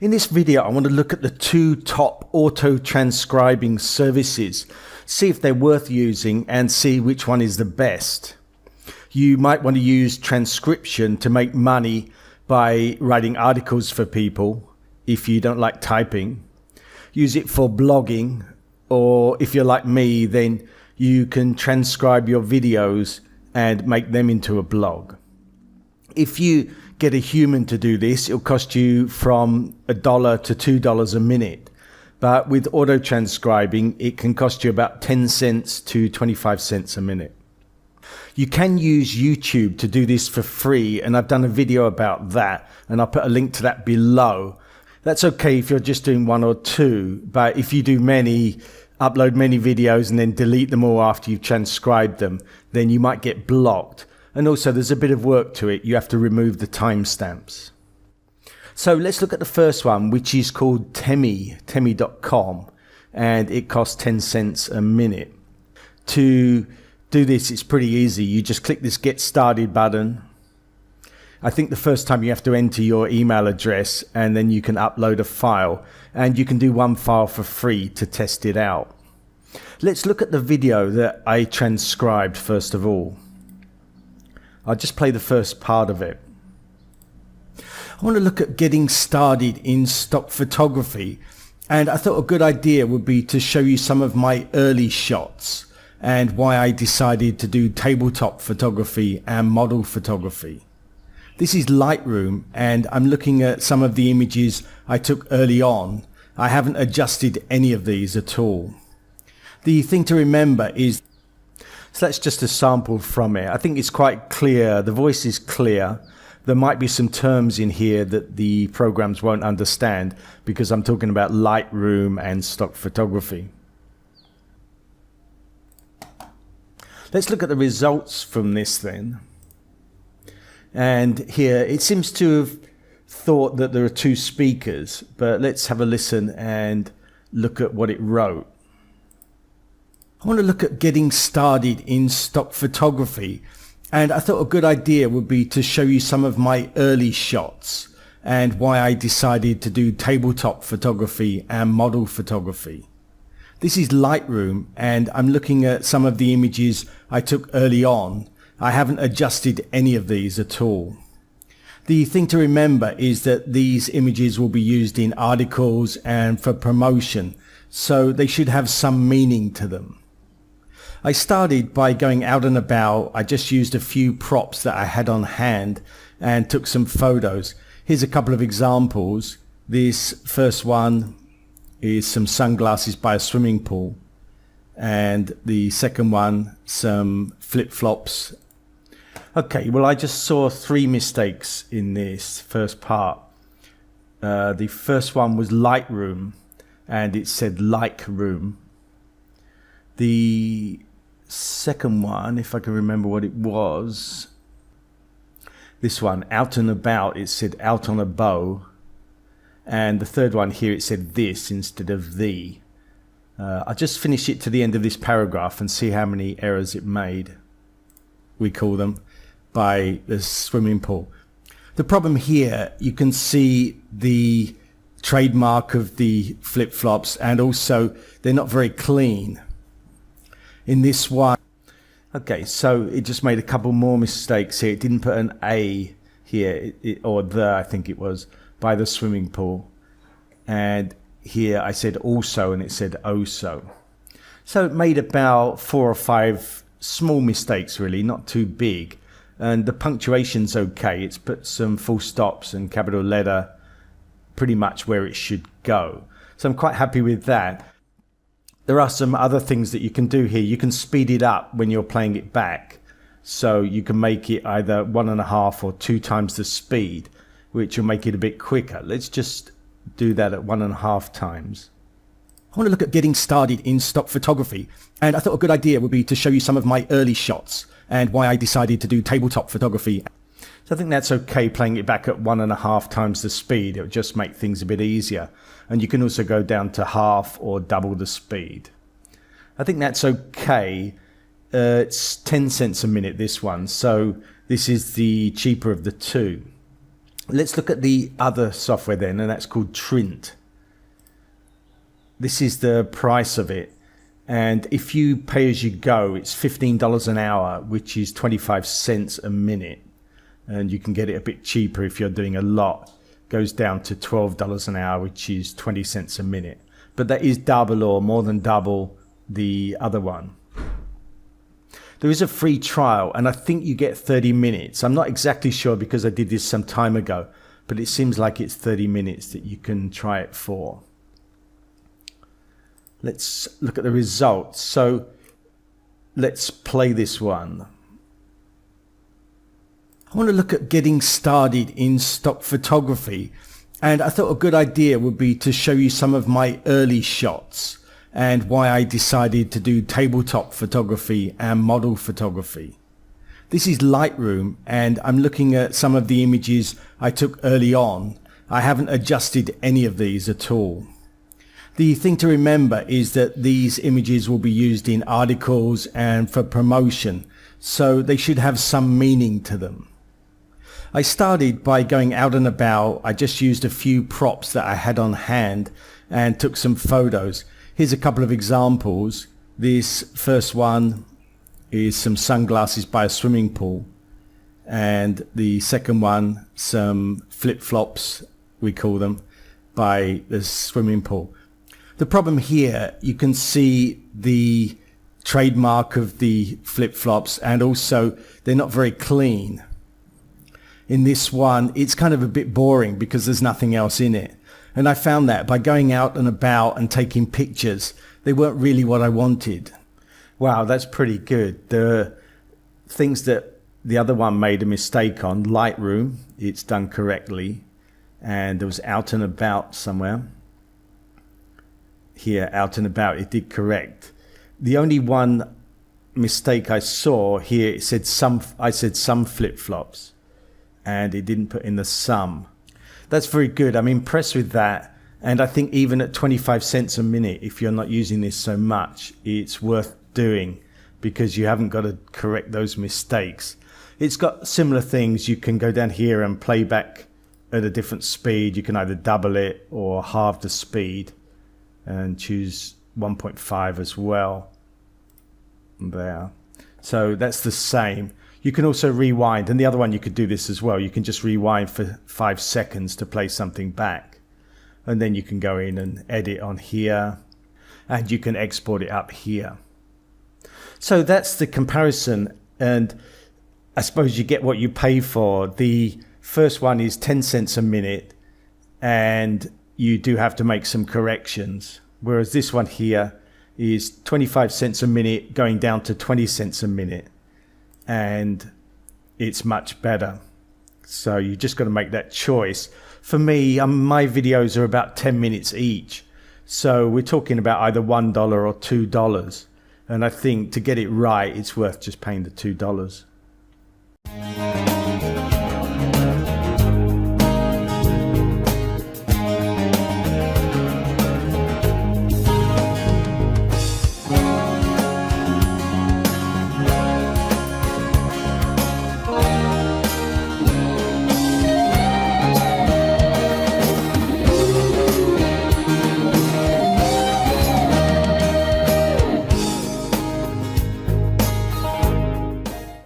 In this video, I want to look at the two top auto transcribing services, see if they're worth using and see which one is the best. You might want to use transcription to make money by writing articles for people if you don't like typing. Use it for blogging, or if you're like me, then you can transcribe your videos and make them into a blog. If you get a human to do this, it'll cost you from $1 to $2 a minute. But with auto transcribing, it can cost you about 10 cents to 25 cents a minute. You can use YouTube to do this for free, and I've done a video about that, and I'll put a link to that below. That's okay if you're just doing one or two, but if you do many, upload many videos and then delete them all after you've transcribed them, then you might get blocked. And also there's a bit of work to it. You have to remove the timestamps. So let's look at the first one, which is called temi.com, and it costs 10 cents a minute. To do this, it's pretty easy. You just click this Get Started button. I think the first time you have to enter your email address, and then you can upload a file, and you can do one file for free to test it out. Let's look at the video that I transcribed first of all. I'll just play the first part of it. I want to look at getting started in stock photography, and I thought a good idea would be to show you some of my early shots and why I decided to do tabletop photography and model photography. This is Lightroom, and I'm looking at some of the images I took early on. I haven't adjusted any of these at all. The thing to remember is, so that's just a sample from it. I think it's quite clear. The voice is clear. There might be some terms in here that the programs won't understand because I'm talking about Lightroom and stock photography. Let's look at the results from this then. And here it seems to have thought that there are two speakers, but let's have a listen and look at what it wrote. I want to look at getting started in stock photography, and I thought a good idea would be to show you some of my early shots and why I decided to do tabletop photography and model photography. This is Lightroom, and I'm looking at some of the images I took early on. I haven't adjusted any of these at all. The thing to remember is that these images will be used in articles and for promotion, so they should have some meaning to them. I started by going out and about. I just used a few props that I had on hand and took some photos. Here's a couple of examples. This first one is some sunglasses by a swimming pool, and the second one, some flip-flops. Okay, well, I just saw three mistakes in this first part. The first one was Lightroom, and it said like room. The second one, if I can remember what it was, this one, out and about, it said out on a bow. And the third one here, it said this instead of the. I'll just finish it to the end of this paragraph and see how many errors it made, we call them, by the swimming pool. The problem here, you can see the trademark of the flip-flops, and also they're not very clean. In this one, okay, so it just made a couple more mistakes here. It didn't put an A here, or the, I think it was, by the swimming pool. And here I said also, and it said also. So it made about 4 or 5 small mistakes, really, not too big. And the punctuation's okay. It's put some full stops and capital letter pretty much where it should go. So I'm quite happy with that. There are some other things that you can do here. You can speed it up when you're playing it back. So you can make it either 1.5 or 2 times the speed, which will make it a bit quicker. Let's just do that at 1.5 times. I want to look at getting started in stock photography, and I thought a good idea would be to show you some of my early shots and why I decided to do tabletop photography. So I think that's okay playing it back at 1.5 times the speed. It will just make things a bit easier. And you can also go down to half or double the speed. I think that's okay. It's 10 cents a minute, this one. So this is the cheaper of the two. Let's look at the other software then, and that's called Trint. This is the price of it. And if you pay as you go, it's $15 an hour, which is 25 cents a minute. And you can get it a bit cheaper if you're doing a lot. It goes down to $12 an hour, which is 20 cents a minute. But that is double or more than double the other one. There is a free trial, and I think you get 30 minutes. I'm not exactly sure because I did this some time ago, but it seems like it's 30 minutes that you can try it for. Let's look at the results. So let's play this one. I want to look at getting started in stock photography, and I thought a good idea would be to show you some of my early shots and why I decided to do tabletop photography and model photography. This is Lightroom, and I'm looking at some of the images I took early on. I haven't adjusted any of these at all. The thing to remember is that these images will be used in articles and for promotion, so they should have some meaning to them. I started by going out and about. I just used a few props that I had on hand and took some photos. Here's a couple of examples. This first one is some sunglasses by a swimming pool, and the second one some flip-flops, we call them, by the swimming pool. The problem here, you can see the trademark of the flip-flops, and also they're not very clean. In this one, it's kind of a bit boring because there's nothing else in it. And I found that by going out and about and taking pictures, they weren't really what I wanted. Wow, that's pretty good. The things that the other one made a mistake on, Lightroom, it's done correctly. And there was out and about somewhere. Here, out and about, it did correct. The only one mistake I saw here, it said I said some flip-flops, and it didn't put in the some. That's very good. I'm impressed with that. And I think even at 25 cents a minute, if you're not using this so much, it's worth doing because you haven't got to correct those mistakes. It's got similar things. You can go down here and play back at a different speed. You can either double it or halve the speed and choose 1.5 as well. There. So that's the same. You can also rewind, and the other one you could do this as well. You can just rewind for 5 seconds to play something back, and then you can go in and edit on here, and you can export it up here. So that's the comparison, and I suppose you get what you pay for. The first one is 10 cents a minute, and you do have to make some corrections, whereas this one here is 25 cents a minute going down to 20 cents a minute. And it's much better. So you just got to make that choice. For me, my videos are about 10 minutes each. So we're talking about either $1 or $2. And I think to get it right, it's worth just paying the $2.